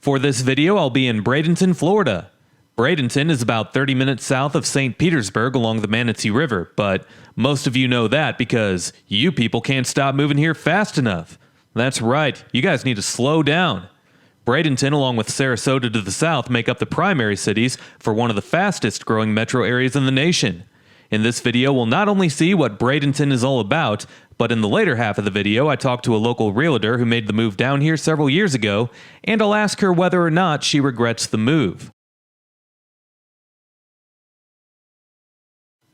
For this video, I'll be in Bradenton, Florida. Bradenton is about 30 minutes south of St. Petersburg along the Manatee River, but most of you know that because you people can't stop moving here fast enough. That's right, you guys need to slow down. Bradenton, along with Sarasota to the south, make up the primary cities for one of the fastest growing metro areas in the nation. In this video, we'll not only see what Bradenton is all about, but in the later half of the video, I talked to a local realtor who made the move down here several years ago, and I'll ask her whether or not she regrets the move.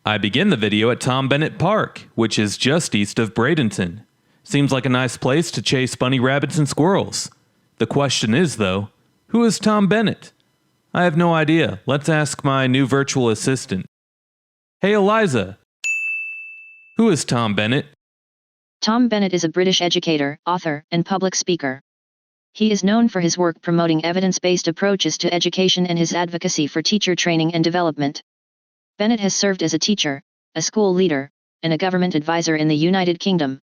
I begin the video at Tom Bennett Park, which is just east of Bradenton. Seems like a nice place to chase bunny rabbits and squirrels. The question is, though, who is Tom Bennett? I have no idea. Let's ask my new virtual assistant. Hey Eliza, who is Tom Bennett? Tom Bennett is a British educator, author, and public speaker. He is known for his work promoting evidence-based approaches to education and his advocacy for teacher training and development. Bennett has served as a teacher, a school leader, and a government advisor in the United Kingdom.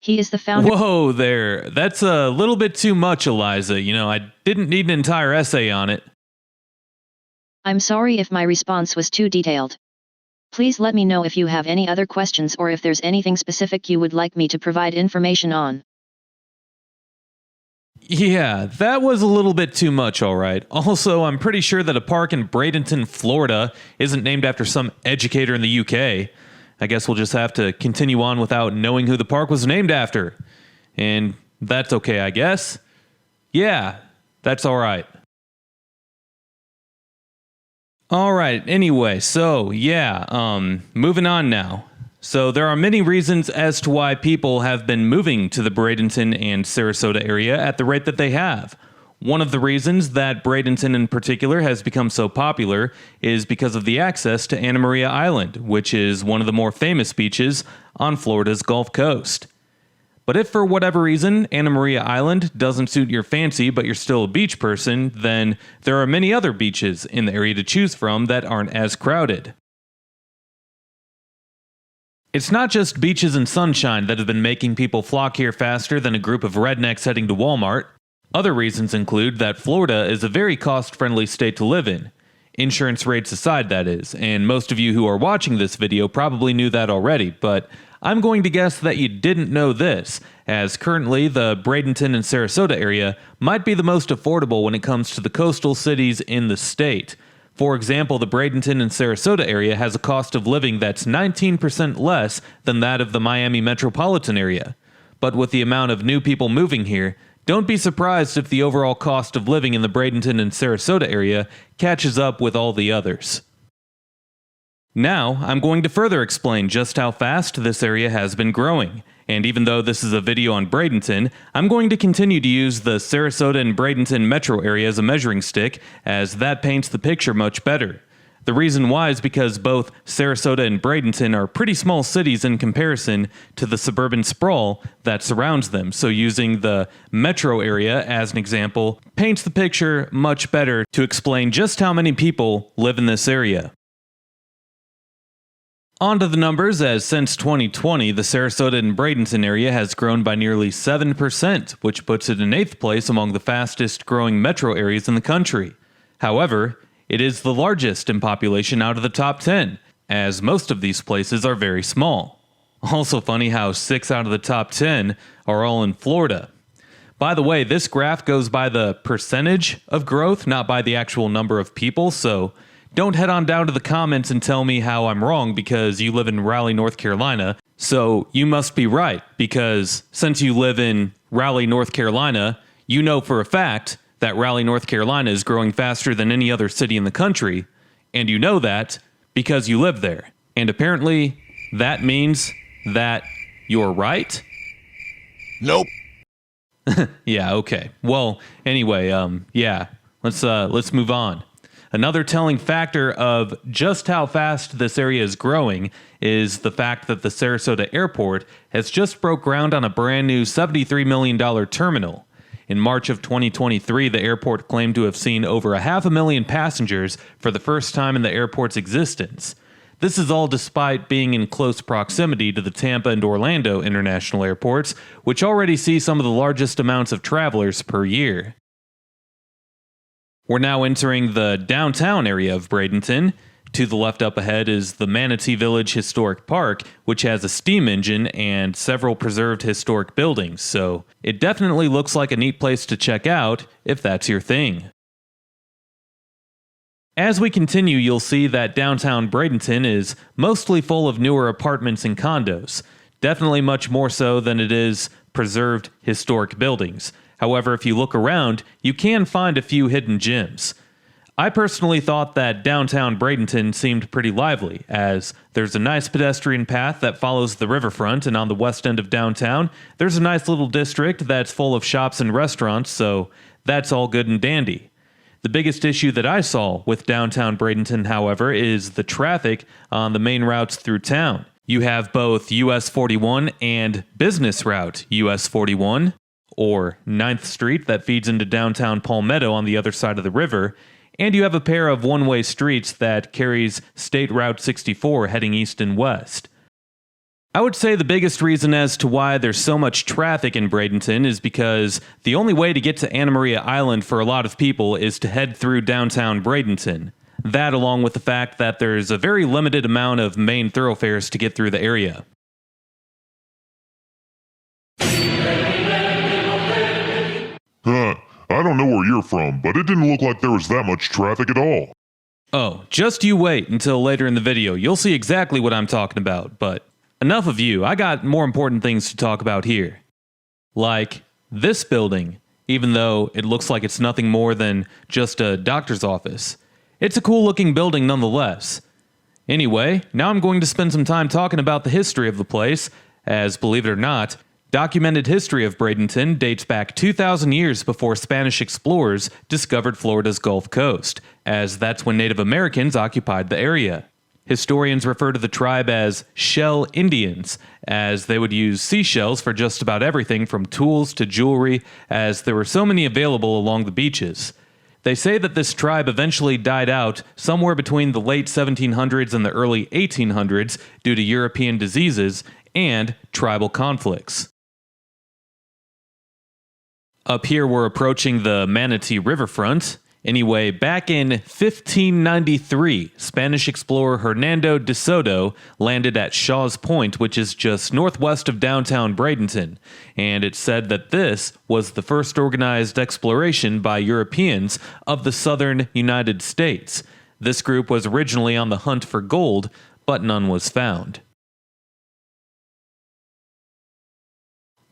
He is the founder— Whoa there, that's a little bit too much, Eliza. I didn't need an entire essay on it. I'm sorry if my response was too detailed. Please let me know if you have any other questions or if there's anything specific you would like me to provide information on. Yeah, that was a little bit too much, alright. Also, I'm pretty sure that a park in Bradenton, Florida isn't named after some educator in the UK. I guess we'll just have to continue on without knowing who the park was named after. And that's okay, I guess. Yeah, that's alright. Alright, anyway, so yeah, moving on now. So there are many reasons as to why people have been moving to the Bradenton and Sarasota area at the rate that they have. One of the reasons that Bradenton in particular has become so popular is because of the access to Anna Maria Island, which is one of the more famous beaches on Florida's Gulf Coast. But if for whatever reason Anna Maria Island doesn't suit your fancy but you're still a beach person, then there are many other beaches in the area to choose from that aren't as crowded. It's not just beaches and sunshine that have been making people flock here faster than a group of rednecks heading to Walmart. Other reasons include that Florida is a very cost-friendly state to live in. Insurance rates aside, that is, and most of you who are watching this video probably knew that already, but I'm going to guess that you didn't know this, as currently the Bradenton and Sarasota area might be the most affordable when it comes to the coastal cities in the state. For example, the Bradenton and Sarasota area has a cost of living that's 19% less than that of the Miami metropolitan area. But with the amount of new people moving here, don't be surprised if the overall cost of living in the Bradenton and Sarasota area catches up with all the others. Now, I'm going to further explain just how fast this area has been growing. And even though this is a video on Bradenton, I'm going to continue to use the Sarasota and Bradenton metro area as a measuring stick, as that paints the picture much better. The reason why is because both Sarasota and Bradenton are pretty small cities in comparison to the suburban sprawl that surrounds them, so using the metro area as an example paints the picture much better to explain just how many people live in this area. On to the numbers, as since 2020, the Sarasota and Bradenton area has grown by nearly 7%, which puts it in 8th place among the fastest growing metro areas in the country. However, it is the largest in population out of the top 10, as most of these places are very small. Also funny how 6 out of the top 10 are all in Florida. By the way, this graph goes by the percentage of growth, not by the actual number of people, so don't head on down to the comments and tell me how I'm wrong because you live in Raleigh, North Carolina. So you must be right, because since you live in Raleigh, North Carolina, you know for a fact that Raleigh, North Carolina is growing faster than any other city in the country, and you know that because you live there. And apparently, that means that you're right? Nope. Yeah, okay. Well, anyway, yeah, let's move on. Another telling factor of just how fast this area is growing is the fact that the Sarasota Airport has just broke ground on a brand new $73 million terminal. In March of 2023, the airport claimed to have seen over 500,000 passengers for the first time in the airport's existence. This is all despite being in close proximity to the Tampa and Orlando international airports, which already see some of the largest amounts of travelers per year. We're now entering the downtown area of Bradenton. To the left up ahead is the Manatee Village Historic Park, which has a steam engine and several preserved historic buildings, so it definitely looks like a neat place to check out if that's your thing. As we continue, you'll see that downtown Bradenton is mostly full of newer apartments and condos, definitely much more so than it is preserved historic buildings. However, if you look around, you can find a few hidden gems. I personally thought that downtown Bradenton seemed pretty lively, as there's a nice pedestrian path that follows the riverfront, and on the west end of downtown, there's a nice little district that's full of shops and restaurants, so that's all good and dandy. The biggest issue that I saw with downtown Bradenton, however, is the traffic on the main routes through town. You have both US 41 and business route US 41, or 9th Street that feeds into downtown Palmetto on the other side of the river, and you have a pair of one-way streets that carries State Route 64 heading east and west. I would say the biggest reason as to why there's so much traffic in Bradenton is because the only way to get to Anna Maria Island for a lot of people is to head through downtown Bradenton. That along with the fact that there's a very limited amount of main thoroughfares to get through the area. I don't know where you're from, but it didn't look like there was that much traffic at all. Oh, just you wait until later in the video. You'll see exactly what I'm talking about, but enough of you. I got more important things to talk about here. Like this building, even though it looks like it's nothing more than just a doctor's office. It's a cool looking building nonetheless. Anyway, now I'm going to spend some time talking about the history of the place, as believe it or not, documented history of Bradenton dates back 2,000 years before Spanish explorers discovered Florida's Gulf Coast, as that's when Native Americans occupied the area. Historians refer to the tribe as Shell Indians, as they would use seashells for just about everything from tools to jewelry, as there were so many available along the beaches. They say that this tribe eventually died out somewhere between the late 1700s and the early 1800s due to European diseases and tribal conflicts. Up here we're approaching the Manatee Riverfront. Anyway, back in 1593, Spanish explorer Hernando de Soto landed at Shaw's Point, which is just northwest of downtown Bradenton, and it's said that this was the first organized exploration by Europeans of the southern United States. This group was originally on the hunt for gold, but none was found.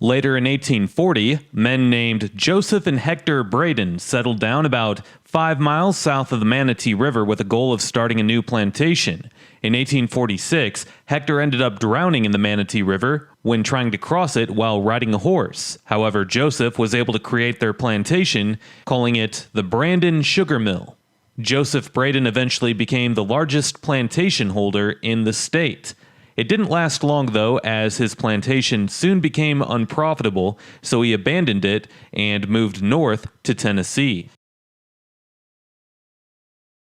Later in 1840, men named Joseph and Hector Braden settled down about 5 miles south of the Manatee River with a goal of starting a new plantation. In 1846, Hector ended up drowning in the Manatee River when trying to cross it while riding a horse. However, Joseph was able to create their plantation, calling it the Brandon Sugar Mill. Joseph Braden eventually became the largest plantation holder in the state. It didn't last long, though, as his plantation soon became unprofitable, so he abandoned it and moved north to Tennessee.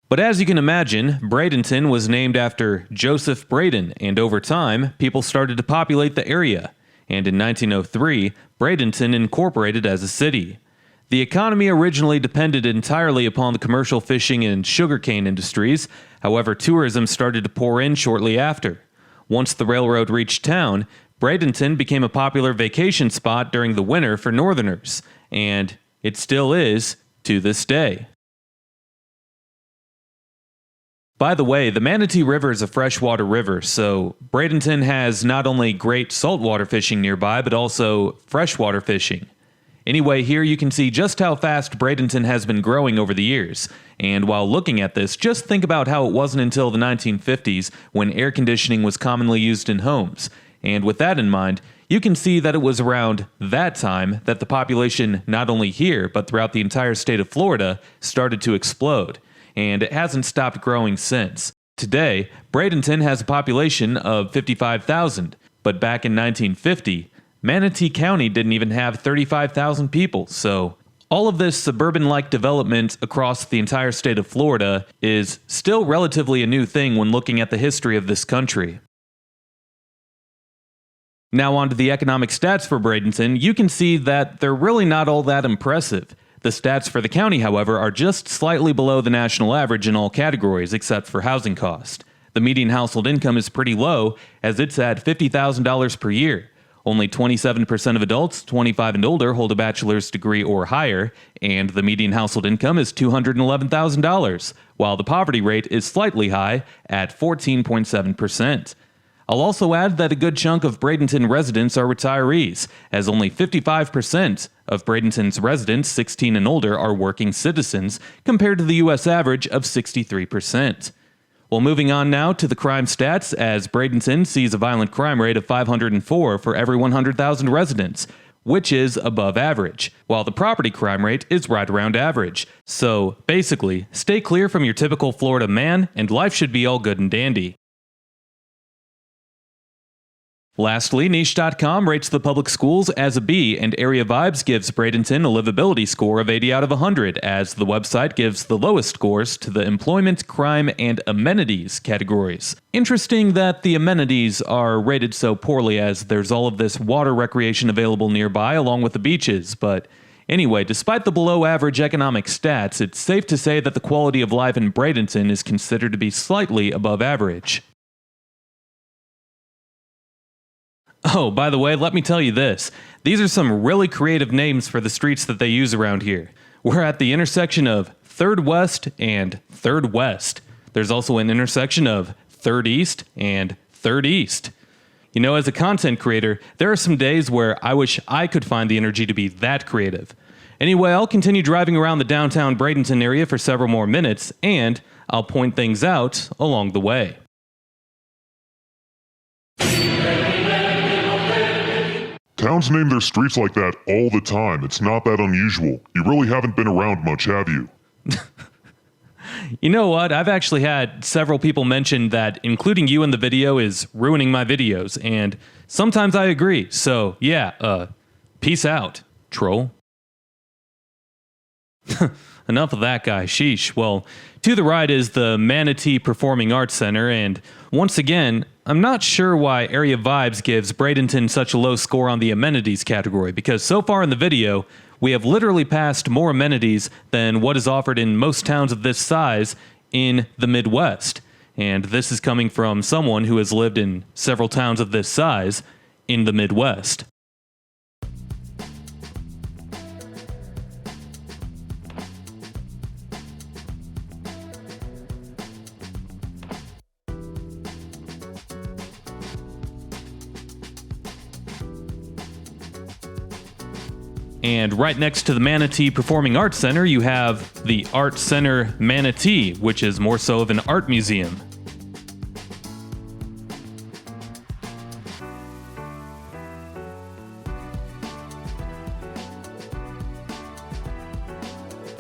But as you can imagine, Bradenton was named after Joseph Braden, and over time, people started to populate the area. And in 1903, Bradenton incorporated as a city. The economy originally depended entirely upon the commercial fishing and sugarcane industries, however, tourism started to pour in shortly after. Once the railroad reached town, Bradenton became a popular vacation spot during the winter for northerners, and it still is to this day. By the way, the Manatee River is a freshwater river, so Bradenton has not only great saltwater fishing nearby, but also freshwater fishing. Anyway, here you can see just how fast Bradenton has been growing over the years. And while looking at this, just think about how it wasn't until the 1950s when air conditioning was commonly used in homes. And with that in mind, you can see that it was around that time that the population, not only here, but throughout the entire state of Florida, started to explode. And it hasn't stopped growing since. Today, Bradenton has a population of 55,000, but back in 1950, Manatee County didn't even have 35,000 people, so all of this suburban-like development across the entire state of Florida is still relatively a new thing when looking at the history of this country. Now on to the economic stats for Bradenton. You can see that they're really not all that impressive. The stats for the county, however, are just slightly below the national average in all categories except for housing cost. The median household income is pretty low, as it's at $50,000 per year. Only 27% of adults 25 and older hold a bachelor's degree or higher, and the median household income is $211,000, while the poverty rate is slightly high at 14.7%. I'll also add that a good chunk of Bradenton residents are retirees, as only 55% of Bradenton's residents 16 and older are working citizens, compared to the U.S. average of 63%. Well, moving on now to the crime stats, as Bradenton sees a violent crime rate of 504 for every 100,000 residents, which is above average, while the property crime rate is right around average. So, basically, stay clear from your typical Florida man, and life should be all good and dandy. Lastly, Niche.com rates the public schools as a B, and Area Vibes gives Bradenton a livability score of 80 out of 100, as the website gives the lowest scores to the employment, crime, and amenities categories. Interesting that the amenities are rated so poorly, as there's all of this water recreation available nearby along with the beaches, but anyway, despite the below-average economic stats, it's safe to say that the quality of life in Bradenton is considered to be slightly above average. Oh, by the way, let me tell you this. These are some really creative names for the streets that they use around here. We're at the intersection of 3rd West and 3rd West. There's also an intersection of 3rd East and 3rd East. You know, as a content creator, there are some days where I wish I could find the energy to be that creative. Anyway, I'll continue driving around the downtown Bradenton area for several more minutes, and I'll point things out along the way. Towns name their streets like that all the time. It's not that unusual. You really haven't been around much, have you? You know what? I've actually had several people mention that including you in the video is ruining my videos, and sometimes I agree. So, yeah, peace out, troll. Enough of that guy, sheesh. Well, to the right is the Manatee Performing Arts Center, and once again, I'm not sure why Area Vibes gives Bradenton such a low score on the amenities category, because so far in the video, we have literally passed more amenities than what is offered in most towns of this size in the Midwest. And this is coming from someone who has lived in several towns of this size in the Midwest. And right next to the Manatee Performing Arts Center, you have the Art Center Manatee, which is more so of an art museum.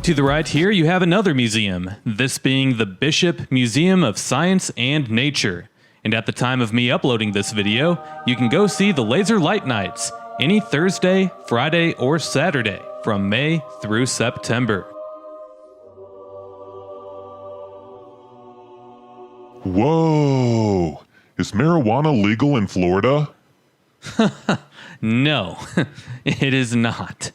To the right here, you have another museum, this being the Bishop Museum of Science and Nature. And at the time of me uploading this video, you can go see the Laser Light Nights any Thursday, Friday, or Saturday from May through September. Whoa! Is marijuana legal in Florida? No, it is not.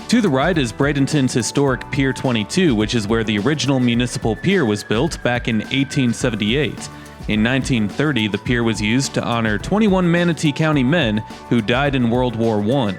To the right is Bradenton's historic Pier 22, which is where the original municipal pier was built back in 1878. In 1930, the pier was used to honor 21 Manatee County men who died in World War I.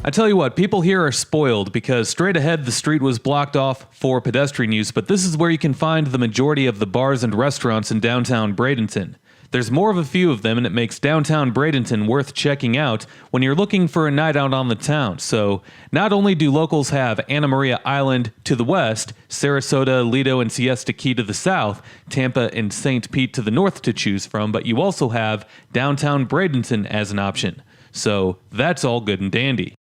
I tell you what, people here are spoiled because straight ahead the street was blocked off for pedestrian use, but this is where you can find the majority of the bars and restaurants in downtown Bradenton. There's more of a few of them, and it makes downtown Bradenton worth checking out when you're looking for a night out on the town. So, not only do locals have Anna Maria Island to the west, Sarasota, Lido, and Siesta Key to the south, Tampa and St. Pete to the north to choose from, but you also have downtown Bradenton as an option. So, that's all good and dandy.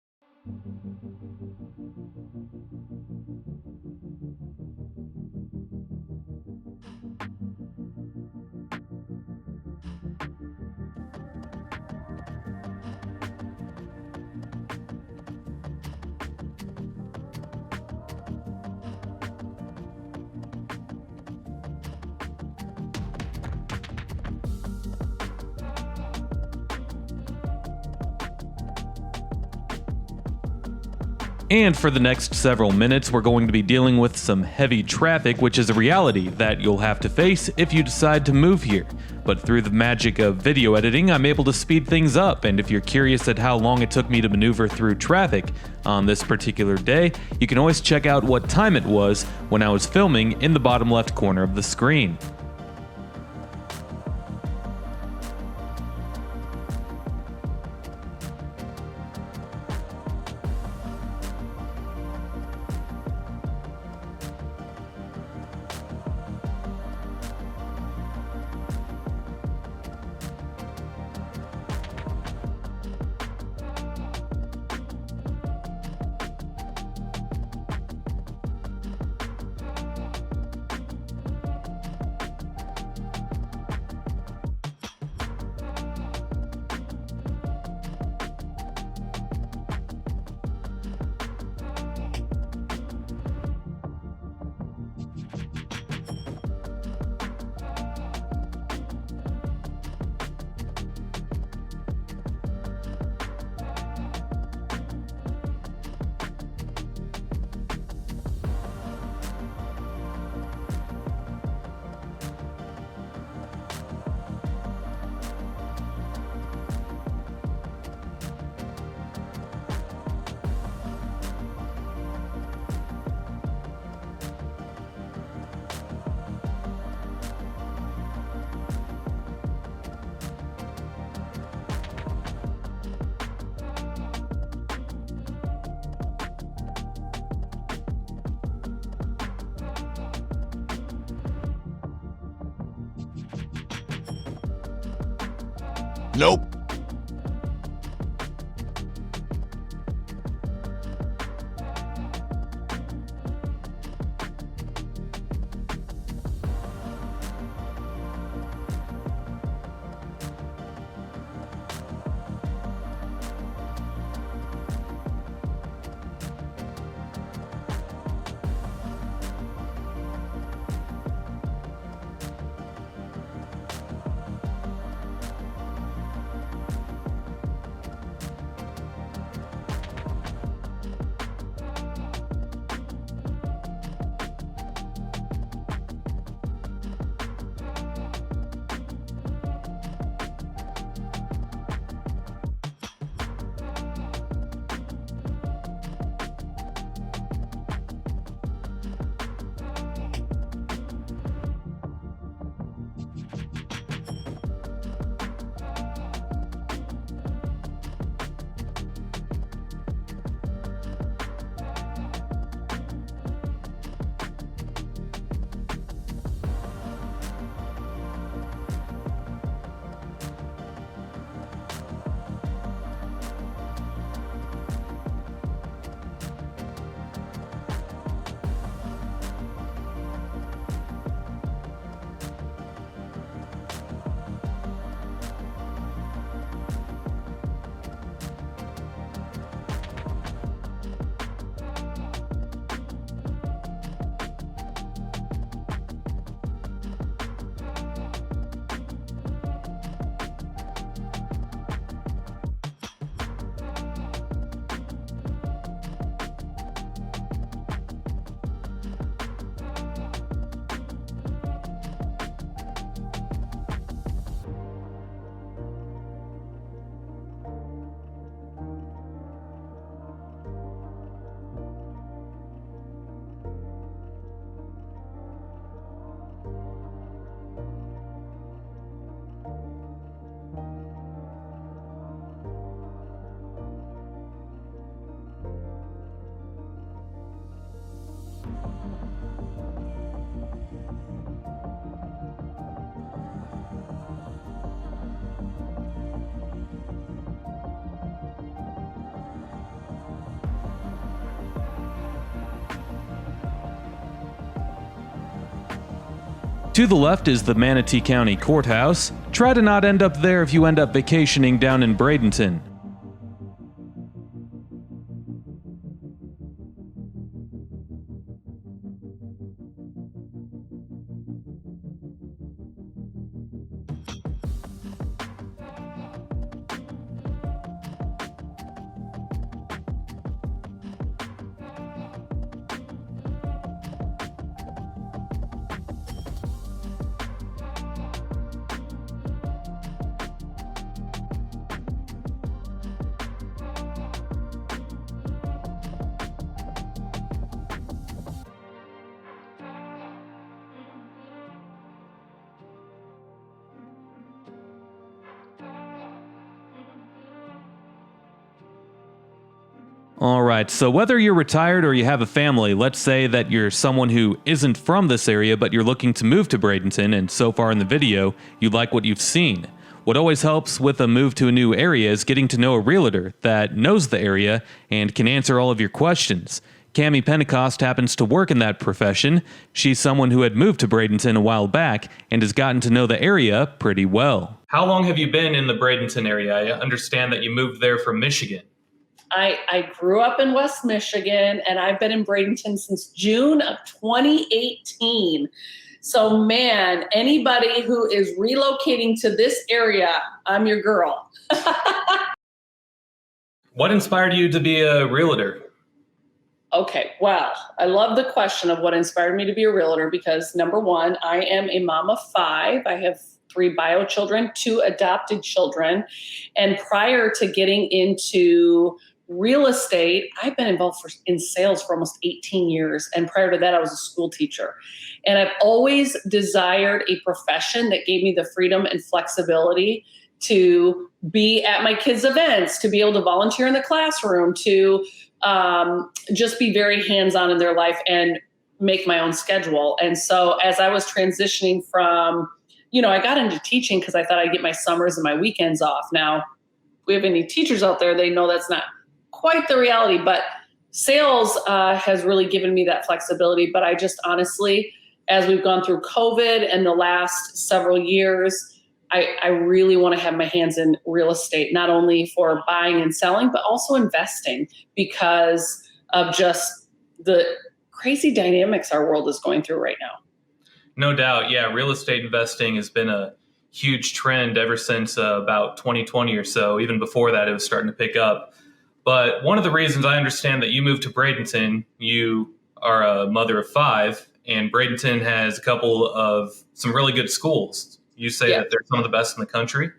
And for the next several minutes, we're going to be dealing with some heavy traffic, which is a reality that you'll have to face if you decide to move here. But through the magic of video editing, I'm able to speed things up, and if you're curious at how long it took me to maneuver through traffic on this particular day, you can always check out what time it was when I was filming in the bottom left corner of the screen. Nope. To the left is the Manatee County Courthouse. Try to not end up there if you end up vacationing down in Bradenton. Alright, so whether you're retired or you have a family, let's say that you're someone who isn't from this area but you're looking to move to Bradenton, and so far in the video, you like what you've seen. What always helps with a move to a new area is getting to know a realtor that knows the area and can answer all of your questions. Kami.Pentecost happens to work in that profession. She's someone who had moved to Bradenton a while back and has gotten to know the area pretty well. How long have you been in the Bradenton area? I understand that you moved there from Michigan. I grew up in West Michigan, and I've been in Bradenton since June of 2018. So, man, anybody who is relocating to this area, I'm your girl. What inspired you to be a realtor? Okay, well, I love the question of what inspired me to be a realtor because, number one, I am a mom of 5. I have 3 bio children, 2 adopted children. And prior to getting into real estate, I've been involved in sales for almost 18 years. And prior to that, I was a school teacher. And I've always desired a profession that gave me the freedom and flexibility to be at my kids' events, to be able to volunteer in the classroom, to just be very hands-on in their life and make my own schedule. And so as I was transitioning from, I got into teaching because I thought I'd get my summers and my weekends off. Now, if we have any teachers out there, they know that's not quite the reality, but sales has really given me that flexibility. But I just honestly, as we've gone through COVID and the last several years, I really want to have my hands in real estate, not only for buying and selling, but also investing because of just the crazy dynamics our world is going through right now. No doubt. Yeah, real estate investing has been a huge trend ever since about 2020 or so. Even before that, it was starting to pick up. But one of the reasons I understand that you moved to Bradenton, you are a mother of 5, and Bradenton has a couple of some really good schools. You say that they're some of the best in the country?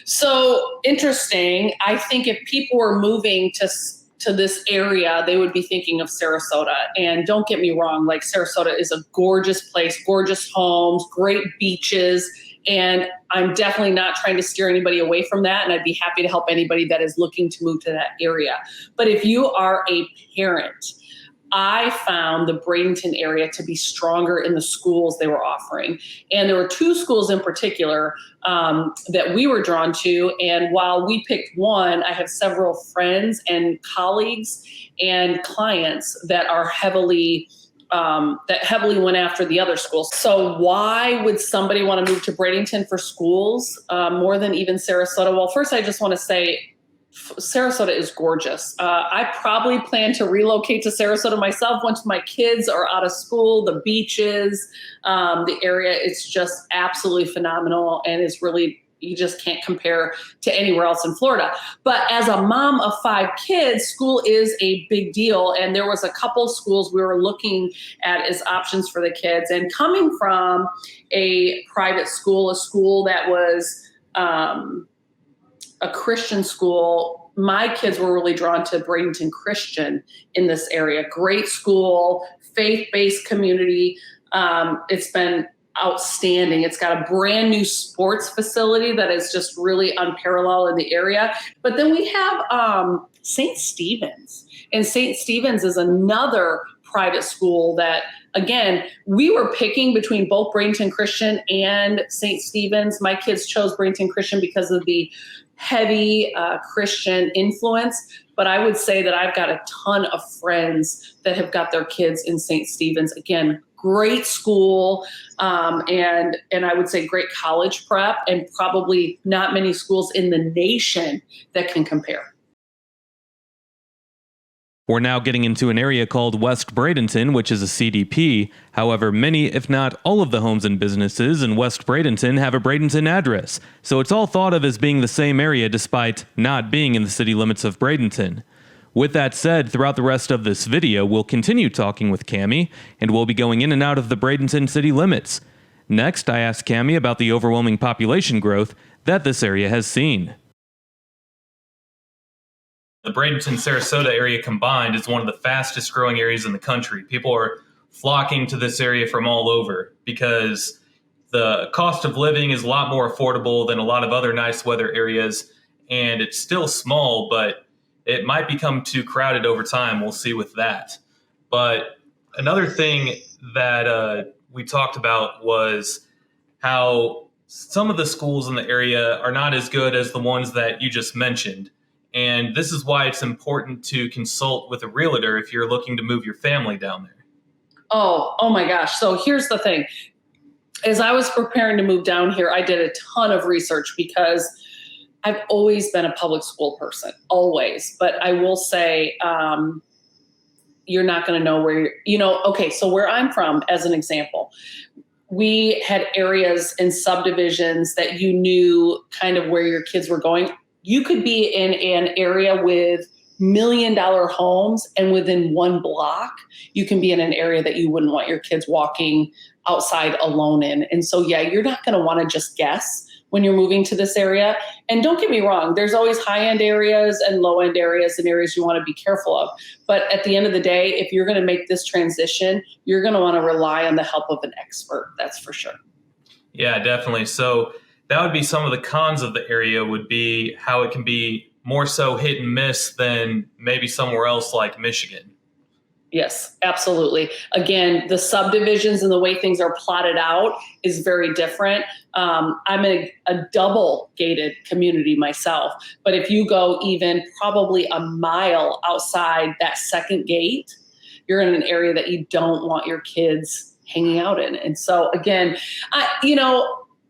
So interesting. I think if people were moving to this area, they would be thinking of Sarasota. And don't get me wrong, like Sarasota is a gorgeous place, gorgeous homes, great beaches. And I'm definitely not trying to steer anybody away from that. And I'd be happy to help anybody that is looking to move to that area. But if you are a parent, I found the Bradenton area to be stronger in the schools they were offering. And there were 2 schools in particular that we were drawn to. And while we picked one, I have several friends and colleagues and clients that are heavily went after the other schools. So why would somebody want to move to Bradenton for schools more than even Sarasota? Well, first, I just want to say Sarasota is gorgeous. I probably plan to relocate to Sarasota myself once my kids are out of school. The beaches, the area, it's just absolutely phenomenal. And it's really, you just can't compare to anywhere else in Florida. But as a mom of 5 kids, school is a big deal. And there was a couple schools we were looking at as options for the kids. And coming from a private school, a school that was a Christian school, my kids were really drawn to Bradenton Christian in this area. Great school, faith-based community. It's been outstanding. It's got a brand new sports facility that is just really unparalleled in the area. But then we have St. Stephen's. And St. Stephen's is another private school that, again, we were picking between both Bradenton Christian and St. Stephen's. My kids chose Bradenton Christian because of the heavy Christian influence. But I would say that I've got a ton of friends that have got their kids in St. Stephen's. Again, great school, and I would say great college prep, and probably not many schools in the nation that can compare. We're now getting into an area called West Bradenton, which is a CDP. However, many, if not all of the homes and businesses in West Bradenton have a Bradenton address, so it's all thought of as being the same area despite not being in the city limits of Bradenton. With that said, throughout the rest of this video, we'll continue talking with Kami, and we'll be going in and out of the Bradenton city limits. Next, I asked Kami about the overwhelming population growth that this area has seen. The Bradenton Sarasota area combined is one of the fastest growing areas in the country. People are flocking to this area from all over because the cost of living is a lot more affordable than a lot of other nice weather areas, and it's still small, but it might become too crowded over time. We'll see with that. But another thing that we talked about was how some of the schools in the area are not as good as the ones that you just mentioned. And this is why it's important to consult with a realtor if you're looking to move your family down there. Oh my gosh. So here's the thing. As I was preparing to move down here, I did a ton of research because I've always been a public school person, always. But I will say, you're not going to know where okay, so where I'm from, as an example, we had areas and subdivisions that you knew kind of where your kids were going. You could be in an area with $1 million homes, and within one block, you can be in an area that you wouldn't want your kids walking outside alone in. And so, yeah, you're not going to want to just guess when you're moving to this area. And don't get me wrong, there's always high-end areas and low-end areas and areas you want to be careful of. But at the end of the day, if you're going to make this transition, you're going to want to rely on the help of an expert. That's for sure. Yeah, definitely. So that would be some of the cons of the area, would be how it can be more so hit and miss than maybe somewhere else like Michigan. Yes, absolutely. Again, the subdivisions and the way things are plotted out is very different. I'm in a double gated community myself, but if you go even probably a mile outside that second gate, you're in an area that you don't want your kids hanging out in. And so again,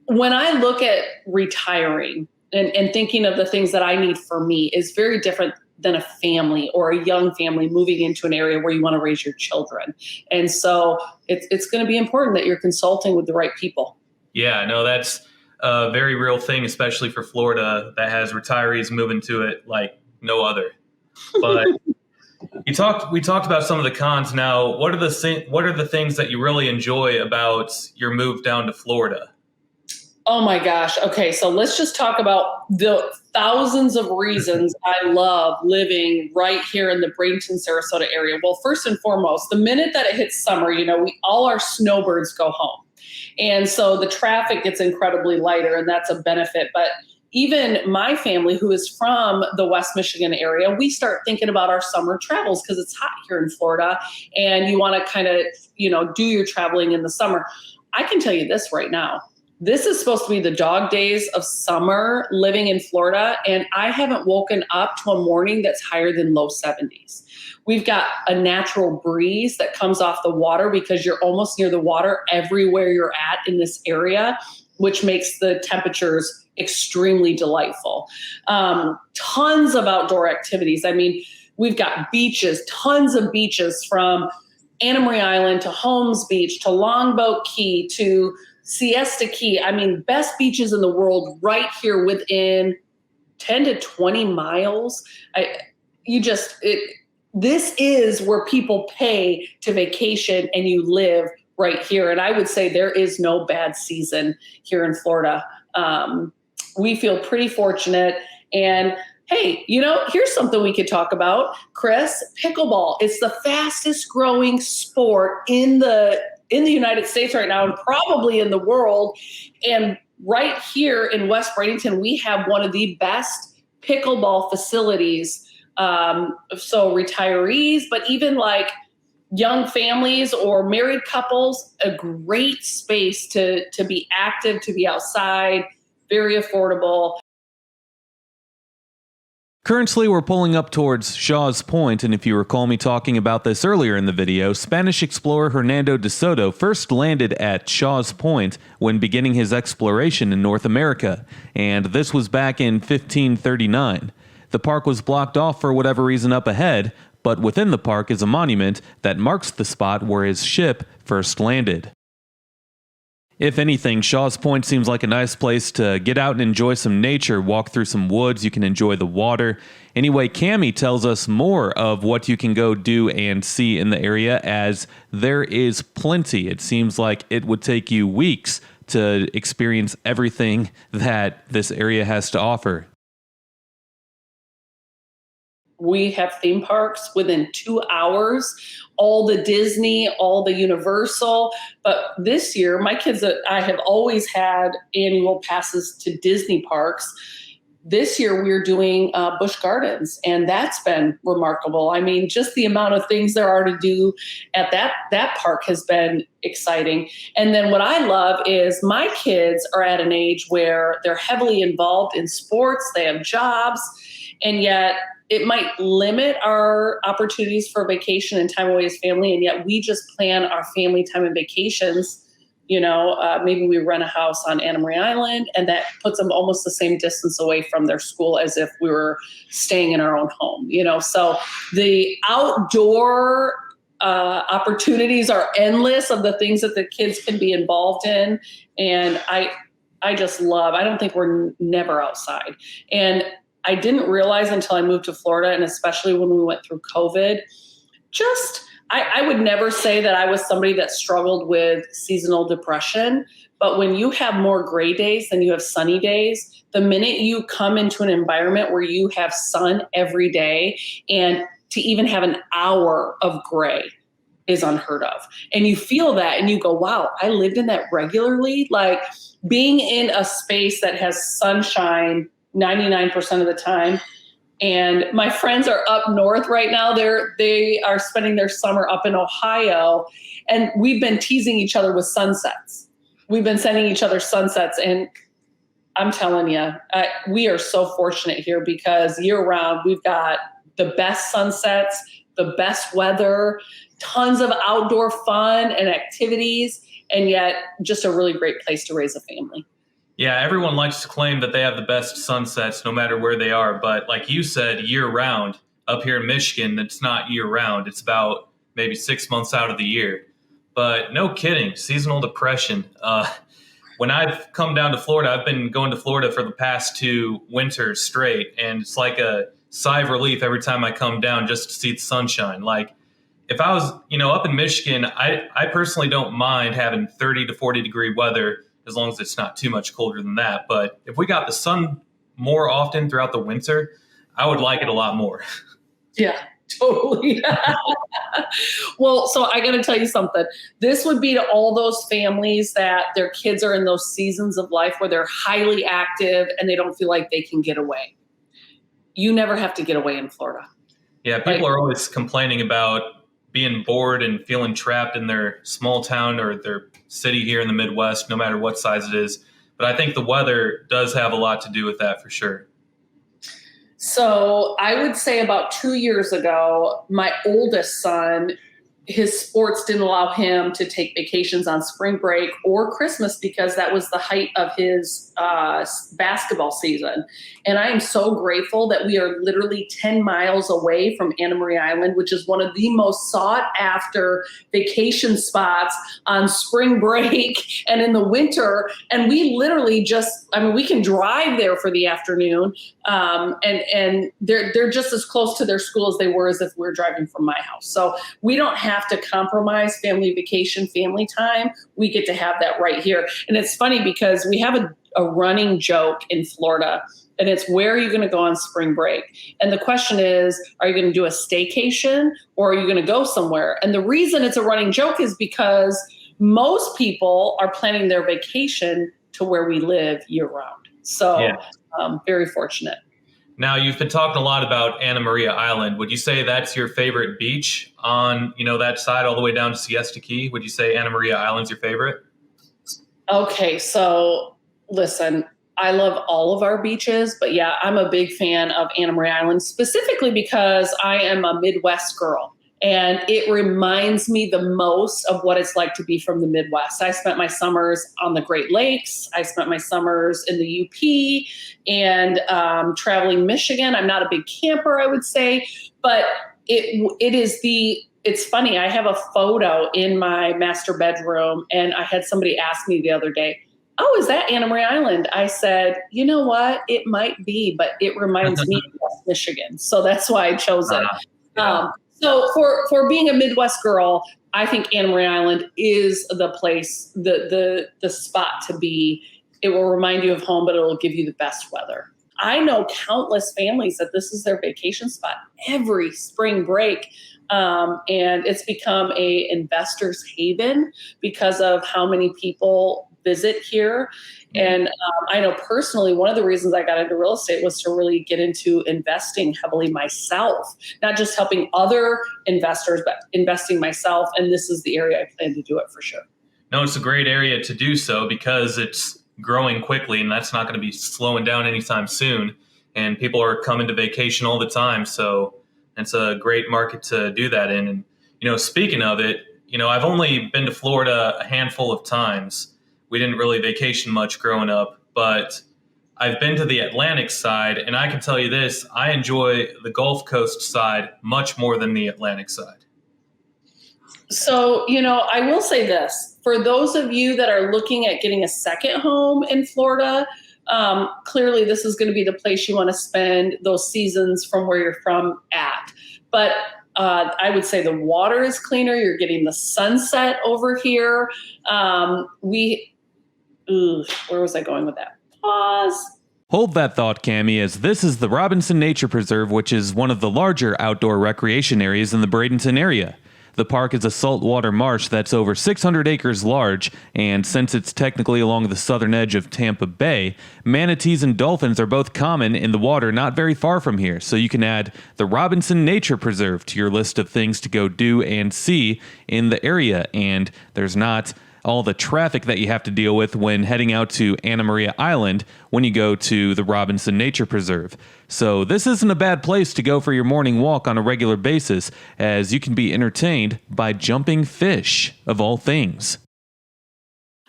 when I look at retiring and thinking of the things that I need for me is very different than a family or a young family moving into an area where you want to raise your children. And so it's going to be important that you're consulting with the right people. Yeah, no, that's a very real thing, especially for Florida that has retirees moving to it like no other. But we talked about some of the cons. Now, what are the things that you really enjoy about your move down to Florida? Oh my gosh. Okay, so let's just talk about the thousands of reasons I love living right here in the Bradenton, Sarasota area. Well, first and foremost, the minute that it hits summer, all our snowbirds go home. And so the traffic gets incredibly lighter, and that's a benefit. But even my family, who is from the West Michigan area, we start thinking about our summer travels because it's hot here in Florida, and you want to kind of, do your traveling in the summer. I can tell you this right now. This is supposed to be the dog days of summer living in Florida, and I haven't woken up to a morning that's higher than low 70s. We've got a natural breeze that comes off the water because you're almost near the water everywhere you're at in this area, which makes the temperatures extremely delightful. Tons of outdoor activities. I mean, we've got beaches, tons of beaches, from Anna Marie Island to Holmes Beach to Longboat Key to Siesta Key. I mean, best beaches in the world right here within 10 to 20 miles. This is where people pay to vacation, and you live right here. And I would say there is no bad season here in Florida. We feel pretty fortunate. And hey, here's something we could talk about, Chris. Pickleball. It's the fastest growing sport in the United States right now, and probably in the world. And right here in West Bradenton, we have one of the best pickleball facilities. So retirees, but even like young families or married couples, a great space to be active, to be outside, very affordable. Currently, we're pulling up towards Shaw's Point, and if you recall me talking about this earlier in the video, Spanish explorer Hernando de Soto first landed at Shaw's Point when beginning his exploration in North America, and this was back in 1539. The park was blocked off for whatever reason up ahead, but within the park is a monument that marks the spot where his ship first landed. If anything, Shaw's Point seems like a nice place to get out and enjoy some nature, walk through some woods, you can enjoy the water. Anyway, Kami tells us more of what you can go do and see in the area, as there is plenty. It seems like it would take you weeks to experience everything that this area has to offer. We have theme parks within 2 hours, all the Disney, all the Universal. But this year, my kids, I have always had annual passes to Disney parks. This year, we're doing Busch Gardens, and that's been remarkable. I mean, just the amount of things there are to do at that park has been exciting. And then what I love is my kids are at an age where they're heavily involved in sports, they have jobs, and yet it might limit our opportunities for vacation and time away as family, and yet we just plan our family time and vacations. Maybe we rent a house on Anna Maria Island, and that puts them almost the same distance away from their school as if we were staying in our own home. So the outdoor opportunities are endless of the things that the kids can be involved in, and I just love. I don't think we're never outside, and I didn't realize until I moved to Florida, and especially when we went through COVID, I would never say that I was somebody that struggled with seasonal depression, but when you have more gray days than you have sunny days, the minute you come into an environment where you have sun every day, and to even have an hour of gray is unheard of. And you feel that and you go, wow, I lived in that regularly. Like being in a space that has sunshine 99% of the time. And my friends are up north right now. They are spending their summer up in Ohio, and we've been teasing each other with sunsets. We've been sending each other sunsets, and I'm telling you, we are so fortunate here because year round we've got the best sunsets, the best weather, tons of outdoor fun and activities, and yet just a really great place to raise a family. Yeah, everyone likes to claim that they have the best sunsets no matter where they are. But like you said, year round, up here in Michigan, it's not year round. It's about maybe 6 months out of the year. But no kidding, seasonal depression. When I've come down to Florida, I've been going to Florida for the past 2 winters straight. And it's like a sigh of relief every time I come down just to see the sunshine. Like if I was, up in Michigan, I personally don't mind having 30 to 40 degree weather as long as it's not too much colder than that. But if we got the sun more often throughout the winter, I would like it a lot more. Yeah, totally. Well, so I got to tell you something. This would be to all those families that their kids are in those seasons of life where they're highly active and they don't feel like they can get away. You never have to get away in Florida. Yeah, people are always complaining about being bored and feeling trapped in their small town or their city here in the Midwest, no matter what size it is. But I think the weather does have a lot to do with that for sure. So I would say about 2 years ago, my oldest son, his sports didn't allow him to take vacations on spring break or Christmas because that was the height of his basketball season. And I am so grateful that we are literally 10 miles away from Anna Maria Island, which is one of the most sought after vacation spots on spring break and in the winter. And we literally we can drive there for the afternoon. And they're just as close to their school as they were as if we were driving from my house. So we don't have to compromise family vacation, family time. We get to have that right here. And it's funny because we have a running joke in Florida, and it's where are you going to go on spring break? And the question is, are you going to do a staycation or are you going to go somewhere? And the reason it's a running joke is because most people are planning their vacation to where we live year round. So very fortunate. Now, you've been talking a lot about Anna Maria Island. Would you say that's your favorite beach on, that side all the way down to Siesta Key? Would you say Anna Maria Island's your favorite? Okay, so listen, I love all of our beaches, but yeah, I'm a big fan of Anna Maria Island, specifically because I am a Midwest girl. And it reminds me the most of what it's like to be from the Midwest. I spent my summers on the Great Lakes. I spent my summers in the UP and traveling Michigan. I'm not a big camper, I would say, but it's funny. I have a photo in my master bedroom, and I had somebody ask me the other day, "Oh, is that Anna Maria Island?" I said, "You know what? It might be, but it reminds me of West Michigan." So that's why I chose it. Yeah. So for being a Midwest girl, I think Anna Maria Island is the place, the spot to be. It will remind you of home, but it will give you the best weather. I know countless families that this is their vacation spot every spring break. And it's become a investor's haven because of how many people visit here. And I know personally, one of the reasons I got into real estate was to really get into investing heavily myself, not just helping other investors, but investing myself. And this is the area I plan to do it for sure. No, it's a great area to do so because it's growing quickly, and that's not going to be slowing down anytime soon. And people are coming to vacation all the time. So it's a great market to do that in. And, speaking of it, I've only been to Florida a handful of times. We didn't really vacation much growing up, but I've been to the Atlantic side, and I can tell you this, I enjoy the Gulf Coast side much more than the Atlantic side. So, I will say this, for those of you that are looking at getting a second home in Florida, clearly this is going to be the place you want to spend those seasons from where you're from at. But I would say the water is cleaner. You're getting the sunset over here. Where was I going with that? Pause. Hold that thought, Cami, as this is the Robinson Nature Preserve, which is one of the larger outdoor recreation areas in the Bradenton area. The park is a saltwater marsh that's over 600 acres large, and since it's technically along the southern edge of Tampa Bay, manatees and dolphins are both common in the water not very far from here, so you can add the Robinson Nature Preserve to your list of things to go do and see in the area, and there's not all the traffic that you have to deal with when heading out to Anna Maria Island when you go to the Robinson Nature Preserve. So this isn't a bad place to go for your morning walk on a regular basis, as you can be entertained by jumping fish, of all things.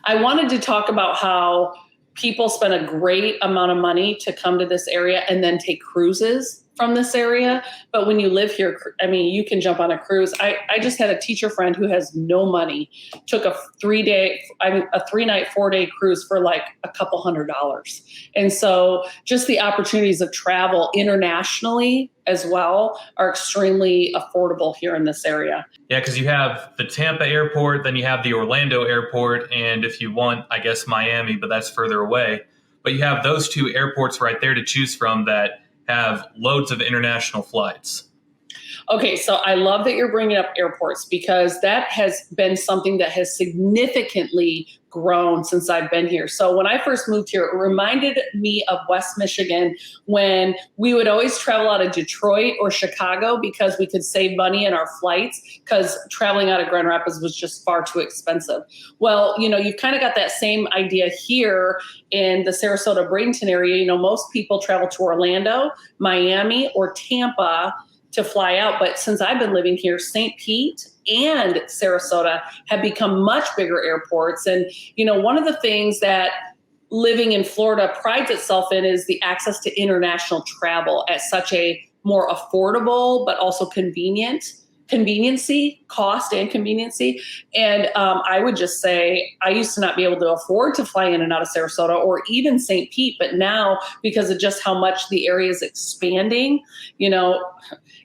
I wanted to talk about how people spend a great amount of money to come to this area and then take cruises from this area. But when you live here, you can jump on a cruise. I just had a teacher friend who has no money, took a 3-night, 4-day cruise for like a couple $100. And so just the opportunities of travel internationally as well are extremely affordable here in this area. Yeah, because you have the Tampa airport, then you have the Orlando airport, and if you want, I guess Miami, but that's further away. But you have those two airports right there to choose from that have loads of international flights. Okay, so I love that you're bringing up airports because that has been something that has significantly grown since I've been here. So when I first moved here, it reminded me of West Michigan when we would always travel out of Detroit or Chicago because we could save money in our flights because traveling out of Grand Rapids was just far too expensive. Well, you've kind of got that same idea here in the Sarasota Bradenton area. Most people travel to Orlando, Miami, or Tampa to fly out. But since I've been living here, St. Pete and Sarasota have become much bigger airports. And, one of the things that living in Florida prides itself in is the access to international travel at such a more affordable, but also cost and conveniency. And I would just say I used to not be able to afford to fly in and out of Sarasota or even St. Pete. But now, because of just how much the area is expanding,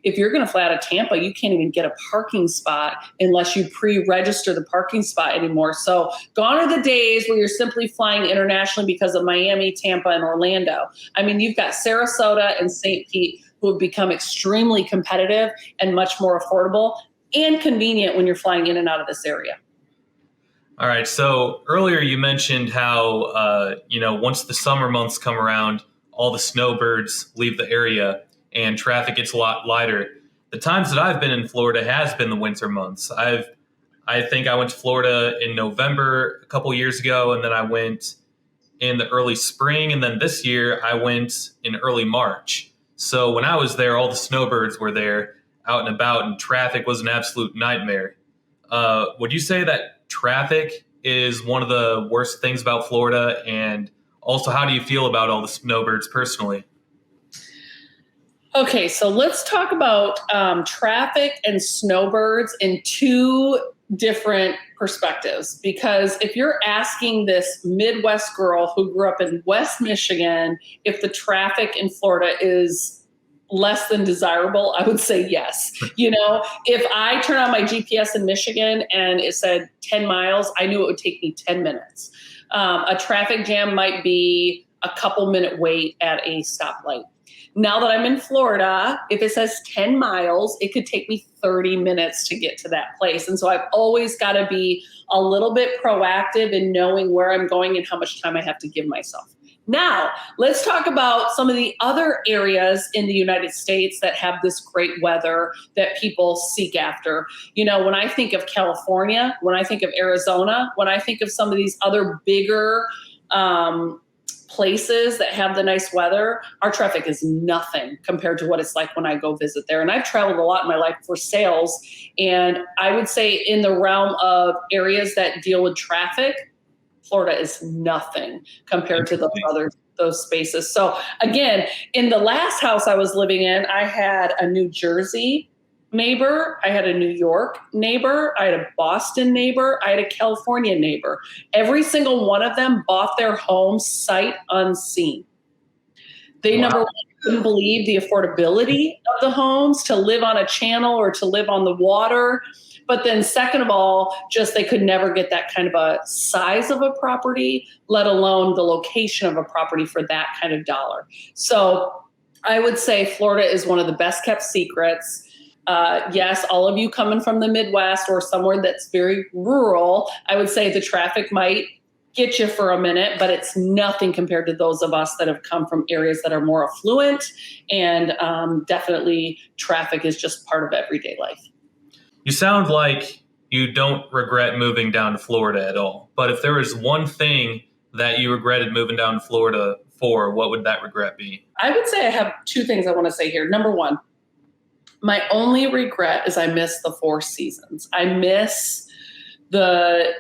if you're going to fly out of Tampa, you can't even get a parking spot unless you pre-register the parking spot anymore. So gone are the days where you're simply flying internationally because of Miami, Tampa, and Orlando. You've got Sarasota and St. Pete who have become extremely competitive and much more affordable and convenient when you're flying in and out of this area. All right. So earlier you mentioned how, once the summer months come around, all the snowbirds leave the area and traffic gets a lot lighter. The times that I've been in Florida has been the winter months. I think I went to Florida in November a couple years ago, and then I went in the early spring, and then this year I went in early March. So when I was there, all the snowbirds were there out and about, and traffic was an absolute nightmare. Would you say that traffic is one of the worst things about Florida? And also, how do you feel about all the snowbirds personally? Okay, so let's talk about traffic and snowbirds in two different perspectives. Because if you're asking this Midwest girl who grew up in West Michigan if the traffic in Florida is less than desirable, I would say yes. If I turn on my GPS in Michigan and it said 10 miles, I knew it would take me 10 minutes. A traffic jam might be a couple minute wait at a stoplight. Now that I'm in Florida, if it says 10 miles, it could take me 30 minutes to get to that place. And so I've always got to be a little bit proactive in knowing where I'm going and how much time I have to give myself. Now, let's talk about some of the other areas in the United States that have this great weather that people seek after. When I think of California, when I think of Arizona, when I think of some of these other bigger places that have the nice weather, our traffic is nothing compared to what it's like when I go visit there. And I've traveled a lot in my life for sales. And I would say in the realm of areas that deal with traffic, Florida is nothing compared to those spaces. So again, in the last house I was living in, I had a New Jersey neighbor, I had a New York neighbor, I had a Boston neighbor, I had a California neighbor. Every single one of them bought their home sight unseen. They number one couldn't believe the affordability of the homes, to live on a channel or to live on the water. But then second of all, just they could never get that kind of a size of a property, let alone the location of a property for that kind of dollar. So I would say Florida is one of the best kept secrets. Yes, all of you coming from the Midwest or somewhere that's very rural, I would say the traffic might get you for a minute, but it's nothing compared to those of us that have come from areas that are more affluent, and definitely traffic is just part of everyday life. You sound like you don't regret moving down to Florida at all. But if there was one thing that you regretted moving down to Florida for, what would that regret be? I would say I have two things I want to say here. Number one, my only regret is I miss the four seasons. I miss the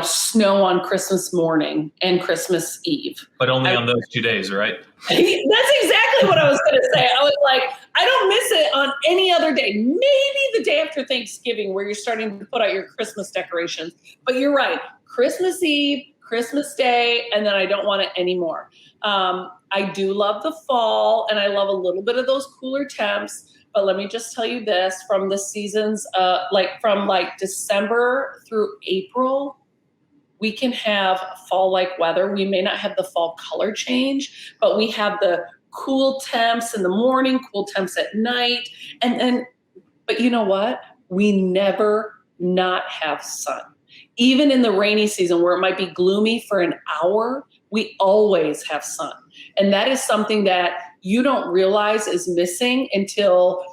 snow on Christmas morning and Christmas Eve. But only on those 2 days, right? That's exactly what I was going to say. I was like, I don't miss it on any other day. Maybe the day after Thanksgiving where you're starting to put out your Christmas decorations. But you're right. Christmas Eve, Christmas Day, and then I don't want it anymore. I do love the fall, and I love a little bit of those cooler temps. But let me just tell you this, from the seasons, from December through April, we can have fall-like weather. We may not have the fall color change, but we have the cool temps in the morning, cool temps at night. But you know what? We never not have sun. Even in the rainy season where it might be gloomy for an hour, we always have sun. And that is something that you don't realize is missing until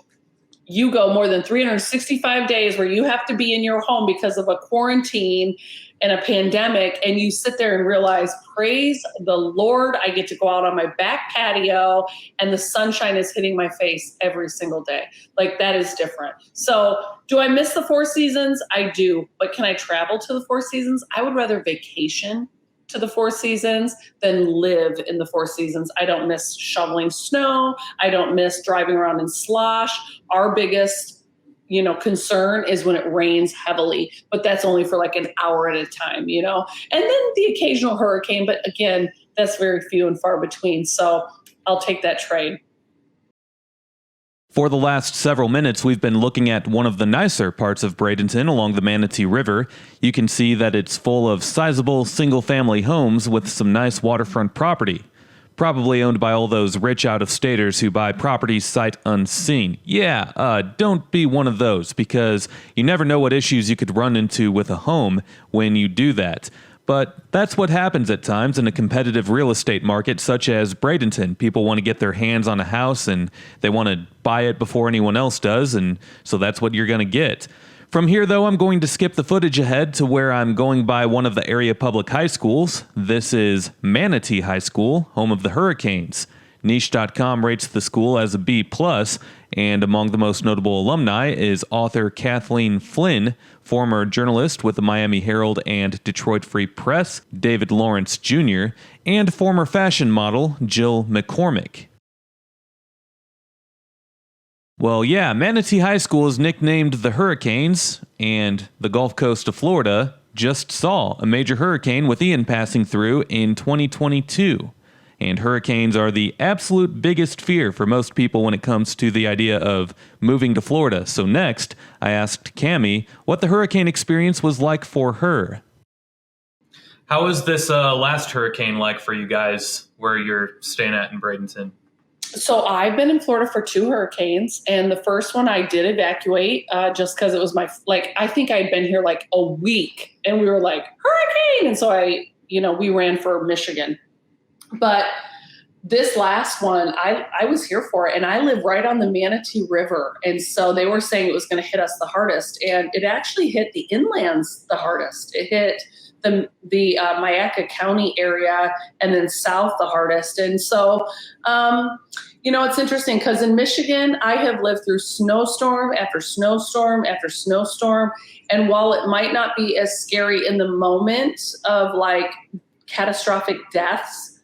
you go more than 365 days where you have to be in your home because of a quarantine and a pandemic, and you sit there and realize, praise the Lord, I get to go out on my back patio and the sunshine is hitting my face every single day. Like, that is different. So do I miss the Four Seasons? I do. But can I travel to the Four Seasons? I would rather vacation to the Four Seasons than live in the Four Seasons. I don't miss shoveling snow. I don't miss driving around in slosh. Our biggest concern is when it rains heavily, but that's only for like an hour at a time, and then the occasional hurricane, but again, that's very few and far between. So I'll take that trade. For the last several minutes, we've been looking at one of the nicer parts of Bradenton along the Manatee River. You can see that it's full of sizable single-family homes with some nice waterfront property. Probably owned by all those rich out-of-staters who buy properties sight unseen. Yeah, don't be one of those, because you never know what issues you could run into with a home when you do that. But that's what happens at times in a competitive real estate market such as Bradenton. People want to get their hands on a house and they want to buy it before anyone else does, and so that's what you're going to get. From here, though, I'm going to skip the footage ahead to where I'm going by one of the area public high schools. This is Manatee High School, home of the Hurricanes. Niche.com rates the school as a B+, and among the most notable alumni is author Kathleen Flynn, former journalist with the Miami Herald and Detroit Free Press, David Lawrence Jr., and former fashion model Jill McCormick. Well, yeah, Manatee High School is nicknamed the Hurricanes, and the Gulf Coast of Florida just saw a major hurricane with Ian passing through in 2022. And hurricanes are the absolute biggest fear for most people when it comes to the idea of moving to Florida. So next, I asked Kami what the hurricane experience was like for her. How was this last hurricane like for you guys where you're staying at in Bradenton? So I've been in Florida for 2 hurricanes, and the first one I did evacuate just because it was I think I'd been here like a week, and we were like, hurricane! And so we ran for Michigan. But this last one, I was here for it, and I live right on the Manatee River. And so they were saying it was going to hit us the hardest, and it actually hit the inlands the hardest. It hit the Myakka County area and then south the hardest. And so, it's interesting because in Michigan, I have lived through snowstorm after snowstorm after snowstorm. And while it might not be as scary in the moment of like catastrophic deaths,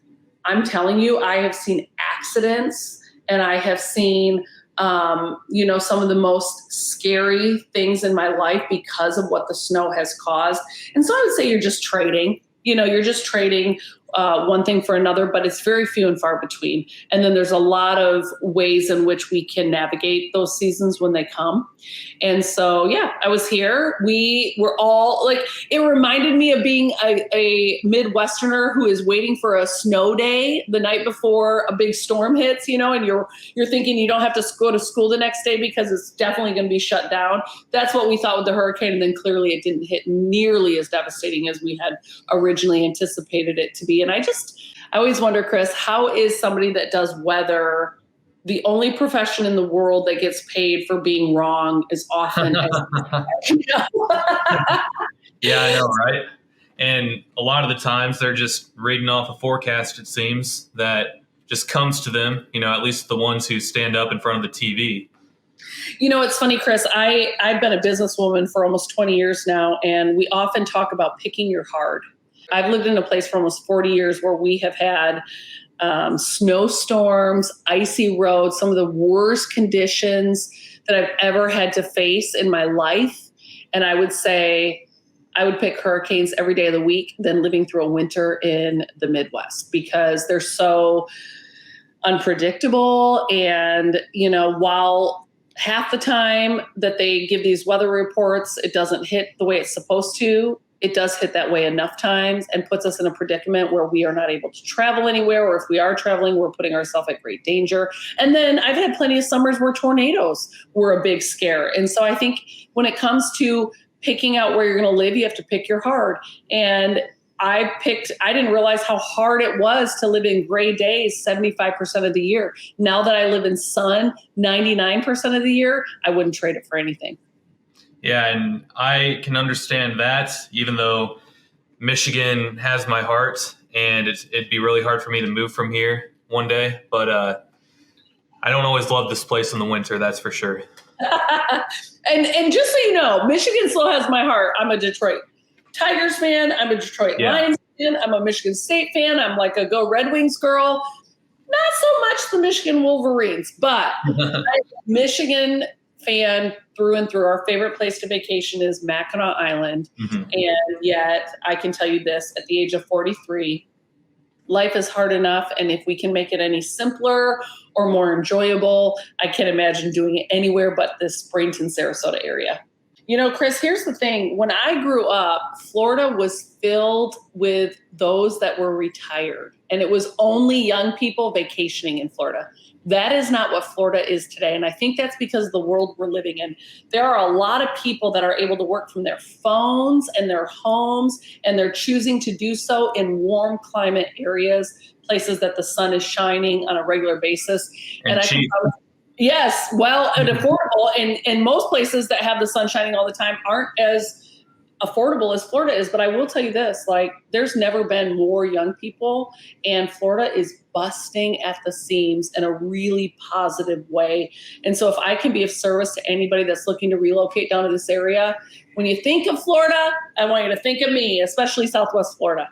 I'm telling you, I have seen accidents and I have seen, some of the most scary things in my life because of what the snow has caused. And so I would say you're just trading, one thing for another, but it's very few and far between. And then there's a lot of ways in which we can navigate those seasons when they come. And so, I was here. We were all it reminded me of being a Midwesterner who is waiting for a snow day the night before a big storm hits, and you're thinking you don't have to go to school the next day because it's definitely going to be shut down. That's what we thought with the hurricane. And then clearly it didn't hit nearly as devastating as we had originally anticipated it to be. And I always wonder, Chris, how is somebody that does weather the only profession in the world that gets paid for being wrong as often as Yeah, I know, right? And a lot of the times they're just reading off a forecast, it seems, that just comes to them, at least the ones who stand up in front of the TV. It's funny, Chris, I've been a businesswoman for almost 20 years now, and we often talk about picking your hard. I've lived in a place for almost 40 years where we have had snowstorms, icy roads, some of the worst conditions that I've ever had to face in my life. And I would say I would pick hurricanes every day of the week than living through a winter in the Midwest because they're so unpredictable. And, while half the time that they give these weather reports, it doesn't hit the way it's supposed to, it does hit that way enough times and puts us in a predicament where we are not able to travel anywhere, or if we are traveling, we're putting ourselves at great danger. And then I've had plenty of summers where tornadoes were a big scare. And so I think when it comes to picking out where you're going to live, you have to pick your hard. And I didn't realize how hard it was to live in gray days 75% of the year. Now that I live in sun 99% of the year, I wouldn't trade it for anything. Yeah, and I can understand that, even though Michigan has my heart, and it'd be really hard for me to move from here one day. But I don't always love this place in the winter, that's for sure. and just so you know, Michigan still has my heart. I'm a Detroit Tigers fan. I'm a Detroit Lions fan. I'm a Michigan State fan. I'm like a Go Red Wings girl. Not so much the Michigan Wolverines, but I'm a Michigan fan through and through. Our favorite place to vacation is Mackinac Island. Mm-hmm. And yet I can tell you this, at the age of 43, life is hard enough. And if we can make it any simpler or more enjoyable, I can't imagine doing it anywhere but this Bradenton, Sarasota area. Chris, here's the thing. When I grew up, Florida was filled with those that were retired. And it was only young people vacationing in Florida. That is not what Florida is today. And I think that's because of the world we're living in. There are a lot of people that are able to work from their phones and their homes, and they're choosing to do so in warm climate areas, places that the sun is shining on a regular basis. And cheap. Yes, well, and affordable, and most places that have the sun shining all the time aren't as affordable as Florida is. But I will tell you this, like, there's never been more young people, and Florida is busting at the seams in a really positive way. And so if I can be of service to anybody that's looking to relocate down to this area, when you think of Florida, I want you to think of me, especially Southwest Florida.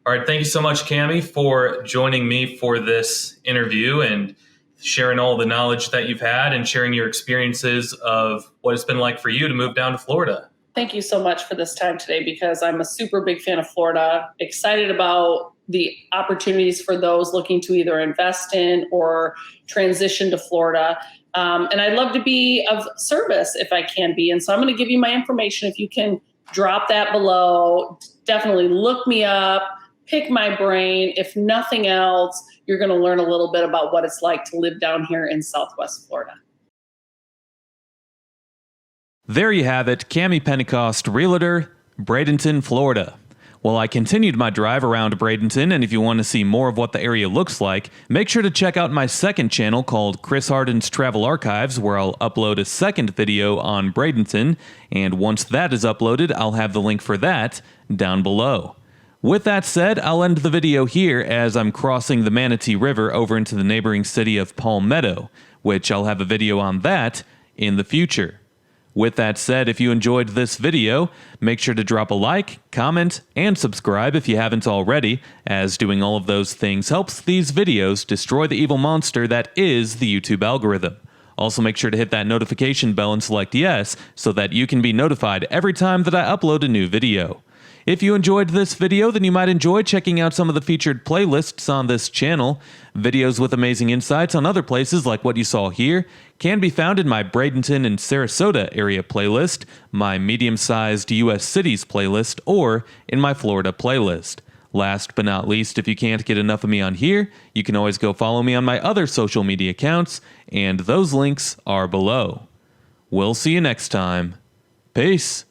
All right. Thank you so much, Kami, for joining me for this interview and sharing all the knowledge that you've had and sharing your experiences of what it's been like for you to move down to Florida. Thank you so much for this time today, because I'm a super big fan of Florida, excited about the opportunities for those looking to either invest in or transition to Florida. And I'd love to be of service if I can be. And so I'm going to give you my information. If you can drop that below, definitely look me up, pick my brain. If nothing else, you're going to learn a little bit about what it's like to live down here in Southwest Florida. There you have it, kami.pentecost, Realtor, Bradenton, Florida. Well, I continued my drive around Bradenton, and if you want to see more of what the area looks like, make sure to check out my second channel called Chris Harden's Travel Archives, where I'll upload a second video on Bradenton, and once that is uploaded, I'll have the link for that down below. With that said, I'll end the video here as I'm crossing the Manatee River over into the neighboring city of Palmetto, which I'll have a video on that in the future. With that said, if you enjoyed this video, make sure to drop a like, comment, and subscribe if you haven't already, as doing all of those things helps these videos destroy the evil monster that is the YouTube algorithm. Also, make sure to hit that notification bell and select yes, so that you can be notified every time that I upload a new video. If you enjoyed this video, then you might enjoy checking out some of the featured playlists on this channel. Videos with amazing insights on other places like what you saw here can be found in my Bradenton and Sarasota area playlist, my medium-sized U.S. cities playlist, or in my Florida playlist. Last but not least, if you can't get enough of me on here, you can always go follow me on my other social media accounts, and those links are below. We'll see you next time. Peace.